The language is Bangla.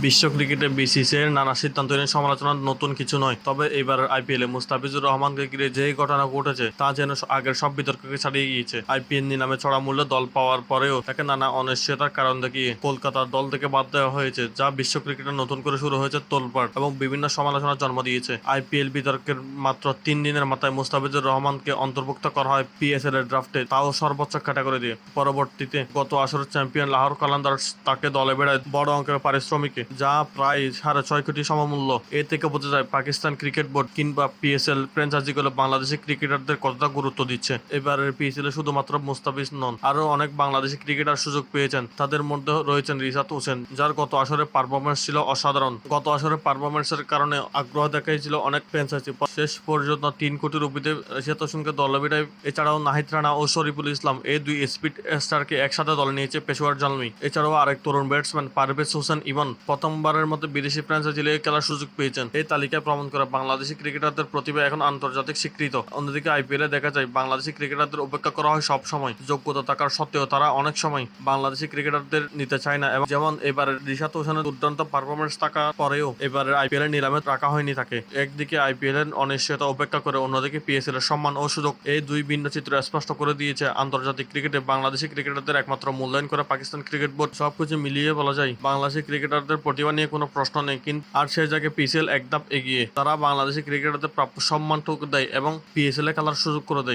বিশ্ব ক্রিকেটে বিসিসিআইয়ের নানা সিদ্ধান্ত নিয়ে সমালোচনা নতুন কিছু নয়, তবে এবারের আইপিএলে মুস্তাফিজুর রহমানকে ঘিরে যেই ঘটনা ঘটেছে তা যেন আগের সব বিতর্ককে ছাড়িয়ে গিয়েছে। আইপিএল নিলামে চড়া মূল্যে দল পাওয়ার পরেও তাকে নানা অনিশ্চয়তার কারণ দেখিয়ে কলকাতার দল থেকে বাদ দেওয়া হয়েছে, যা বিশ্ব ক্রিকেটে নতুন করে শুরু হয়েছে তোলপাড় এবং বিভিন্ন সমালোচনার জন্ম দিয়েছে। আইপিএল বিতর্কের মাত্র 3 দিনের মাথায় মুস্তাফিজুর রহমানকে অন্তর্ভুক্ত করা হয় পিএসএল এর ড্রাফটে, তাও সর্বোচ্চ ক্যাটাগরি দিয়ে। পরবর্তীতে গত আসরের চ্যাম্পিয়ন লাহোর কালান্দার্স তাকে দলে বেড়ায় বড় অঙ্কের পারিশ্রমিকে, যা প্রায় 6.5 কোটি সমমূল্য। এ থেকে বোঝা যায় পাকিস্তান ক্রিকেট বোর্ড কিংবা পিএসএল ফ্র্যাঞ্চাইজিগুলো বাংলাদেশি ক্রিকেটারদের কতটা গুরুত্ব দিচ্ছে। এবারের পিএসএল শুধুমাত্র মুস্তাফিজ নন, আরও অনেক বাংলাদেশি ক্রিকেটার সুযোগ পেয়েছেন। তাদের মধ্যে রয়েছেন রিশাদ হোসেন, যার গত আসরের পারফরমেন্স ছিল অসাধারণ। গত আসরের পারফরমেন্সের কারণে আগ্রহ দেখাইছিল অনেক ফ্র্যাঞ্চাইজি। শেষ পর্যন্ত 3 কোটি রুপিতে রিশাদ হোসেনকে দলে বেড়ায়। এছাড়াও নাহিদ রানা ও শরীফুল ইসলাম, এই দুই স্পিড স্টারকে একসাথে দলে নিয়েছে পেশোয়ার জালমি। এছাড়াও আরেক তরুণ ব্যাটসম্যান পারভেজ হোসেন ইমন প্রথমবারের মতো বিদেশি ফ্র্যাঞ্চাইজি লিগে খেলার সুযোগ পেয়েছেন। এই তালিকায় প্রমাণ করে বাংলাদেশি ক্রিকেটারদের প্রতিভা এখন আন্তর্জাতিক স্বীকৃত। অন্যদিকে আইপিএলে দেখা যায় বাংলাদেশি ক্রিকেটারদের উপেক্ষা করা হয় সব সময়। যোগ্যতা থাকার সত্ত্বেও তারা অনেক সময় বাংলাদেশি ক্রিকেটারদের নিতে চায় না, এবং যেমন এবারের রিশাদ হোসেনের দুর্দান্ত পারফরমেন্স থাকার পরেও এবারের আইপিএল এর নিলামে রাখা হয়নি তাকে। একদিকে আইপিএল এর অনিশ্চয়তা উপেক্ষা করে, অন্যদিকে পিএসএল এর সম্মান ও সুযোগ, এই দুই ভিন্ন চিত্র স্পষ্ট করে দিয়েছে আন্তর্জাতিক ক্রিকেটে বাংলাদেশি ক্রিকেটারদের একমাত্র মূল্যায়ন করে পাকিস্তান ক্রিকেট বোর্ড। সবকিছু মিলিয়ে বলা যায় বাংলাদেশি ক্রিকেটারদের প্রতিভা নিয়ে কোনো প্রশ্ন নেই, কিন্তু আর সেই জায়গায় পিএসএল এক ধাপ এগিয়ে। তারা বাংলাদেশি ক্রিকেটারদের প্রাপ্য সম্মানটুকু দেয় এবং পিএসএল এ খেলার সুযোগ করে দেয়।